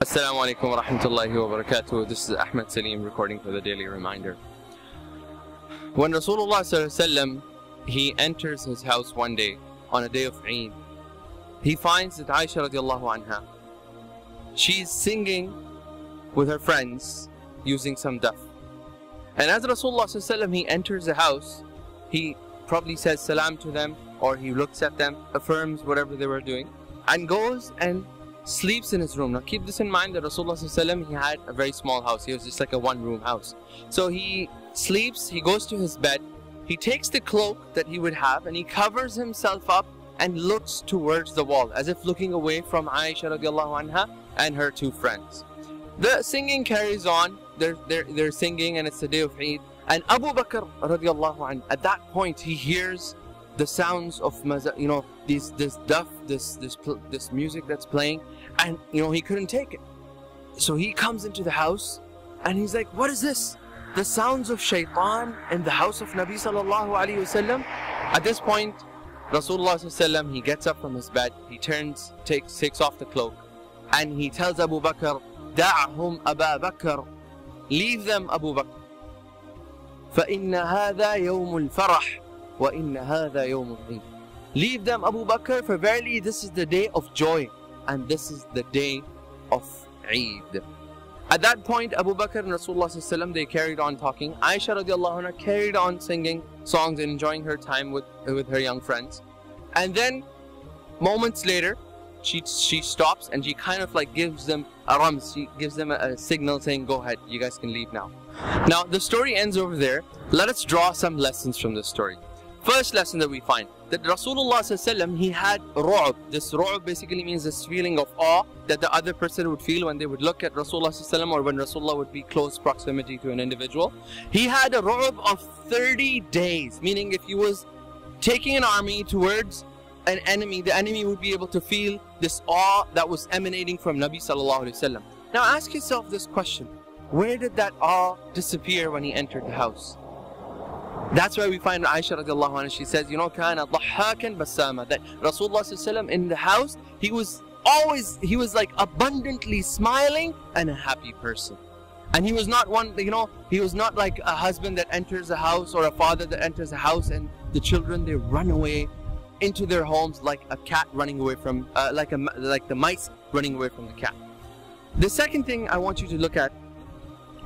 Assalamu alaikum wa rahmatullahi wa barakatuh. This is Ahmad Saleem recording for the Daily Reminder. When Rasulullah sallallahu he enters his house one day on a day of Eid, he finds that Aisha radiallahu anha, she's singing with her friends using some duff. And as Rasulullah sallallahu he enters the house, he probably says salam to them, or he looks at them, affirms whatever they were doing, and goes and sleeps in his room. Now keep this in mind that Rasulullah sallallahu he had a very small house. He was just like a one-room house. So he sleeps, he goes to his bed, he takes the cloak that he would have and he covers himself up and looks towards the wall, as if looking away from Aisha radiallahu anha and her two friends. The singing carries on. They're singing, and it's the day of Eid. And Abu Bakr radiallahu anhu, at that point, he hears the sounds of this duff, this music that's playing, and he couldn't take it. So he comes into the house, and he's like, "What is this? The sounds of shaitan in the house of Nabi sallallahu alaihi wasallam." At this point, Rasulullah sallallahu he gets up from his bed, he takes off the cloak, and he tells Abu Bakr, "Da'hum Aba Bakr, leave them, Abu Bakr. فَإِنَّ هَذَا يَوْمُ الْفَرَحِ وَإِنَّ هَذَا يَوْمُ الْعِيدِ." Leave them, Abu Bakr, for verily this is the day of joy, and this is the day of Eid. At that point, Abu Bakr and Rasulullah sallallahu they carried on talking. Aisha radiallahu anha carried on singing songs and enjoying her time with her young friends. And then, moments later, she stops and she kind of like gives them a rams, she gives them a signal saying, "Go ahead, you guys can leave now." Now, the story ends over there. Let us draw some lessons from this story. First lesson that we find, that Rasulullah sallallahu he had ru'b. This ru'b basically means this feeling of awe that the other person would feel when they would look at Rasulullah sallallahu, or when Rasulullah would be close proximity to an individual. He had a ru'b of 30 days, meaning if he was taking an army towards an enemy, the enemy would be able to feel this awe that was emanating from Nabi sallallahu alaihi wasallam. Now ask yourself this question: where did that awe disappear when he entered the house? That's why we find Aisha radiallahu anha, she says, كَانَ ضَحَّاكًا بَسَّامًا, that Rasulullah sallallahu in the house, he was like abundantly smiling and a happy person. And he was not one, he was not like a husband that enters a house, or a father that enters a house and the children, they run away into their homes like a cat running away from, like the mice running away from the cat. The second thing I want you to look at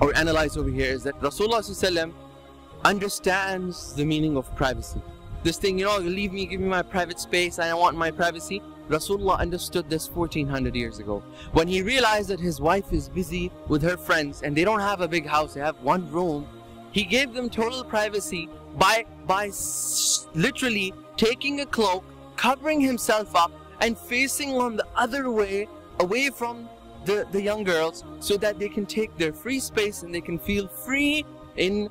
or analyze over here is that Rasulullah sallallahu understands the meaning of privacy. This thing, leave me, give me my private space, I want my privacy. Rasulullah understood this 1400 years ago. When he realized that his wife is busy with her friends and they don't have a big house, they have one room, he gave them total privacy by literally taking a cloak, covering himself up, and facing on the other way, away from the young girls, so that they can take their free space and they can feel free in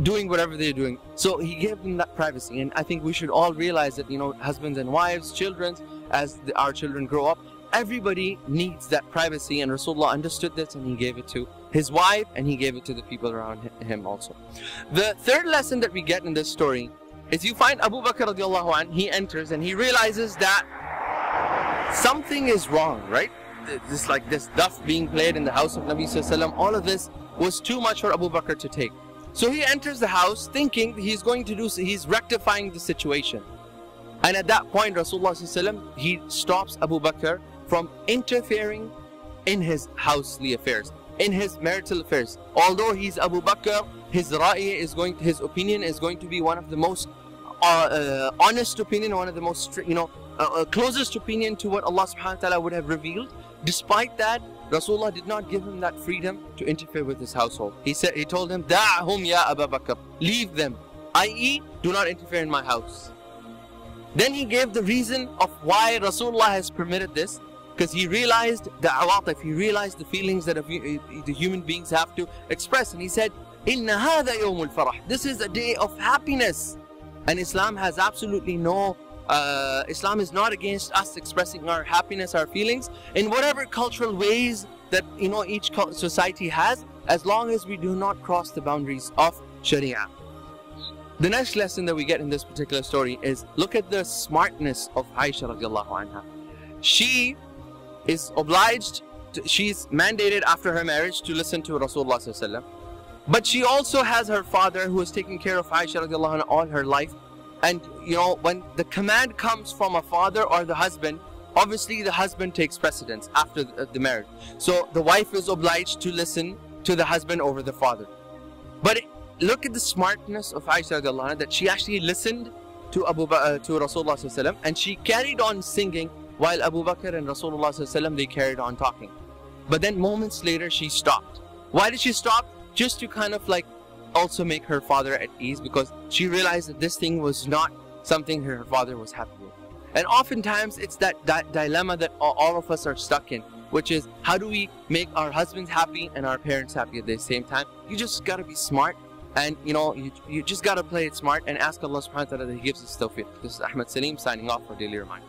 doing whatever they're doing. So he gave them that privacy, and I think we should all realize that, husbands and wives, children, as our children grow up, everybody needs that privacy, and Rasulullah understood this and he gave it to his wife and he gave it to the people around him also. The third lesson that we get in this story is you find Abu Bakr radiallahu anh, he enters and he realizes that something is wrong, right? This duff being played in the house of Nabi sallallahu alaihi wasallam, all of this was too much for Abu Bakr to take. So he enters the house thinking he's rectifying the situation. And at that point, Rasulullah sallallahu alaihi wasallam, he stops Abu Bakr from interfering in his housely affairs, in his marital affairs. Although he's Abu Bakr, his opinion is going to be one of the most honest opinion, one of the most closest opinion to what Allah subhanahu wa ta'ala would have revealed. Despite that, Rasulullah did not give him that freedom to interfere with his household. He told him, "Da'hum ya Abu Bakr, leave them, i.e. do not interfere in my house." Then he gave the reason of why Rasulullah has permitted this, because he realized the awatif, he realized the feelings that the human beings have to express, and he said, "Inna hadha yawmul farah." This is a day of happiness, and Islam has absolutely no. Islam is not against us expressing our happiness, our feelings, in whatever cultural ways that each society has, as long as we do not cross the boundaries of Sharia. The next lesson that we get in this particular story is, look at the smartness of Aisha radiallahu anha. She is obliged she's mandated after her marriage to listen to Rasulullah sallallahu alaihi wasallam. But she also has her father who is taking care of Aisha radiallahu anha all her life. And you know, when the command comes from a father or the husband, obviously the husband takes precedence after the marriage. So the wife is obliged to listen to the husband over the father. But look at the smartness of Aisha radiallahu anha, that she actually listened to Rasulullah sallallahu alaihi wasallam, and she carried on singing while Abu Bakr and Rasulullah sallallahu alaihi wasallam, they carried on talking. But then moments later she stopped. Why did she stop? Just to kind of like also make her father at ease, because she realized that this thing was not something her father was happy with. And oftentimes it's that dilemma that all of us are stuck in, which is how do we make our husbands happy and our parents happy at the same time? You just got to be smart, and you know, you just got to play it smart and ask Allah subhanahu wa ta'ala that He gives us tawfiq. This is Ahmad Saleem signing off for Daily Reminder.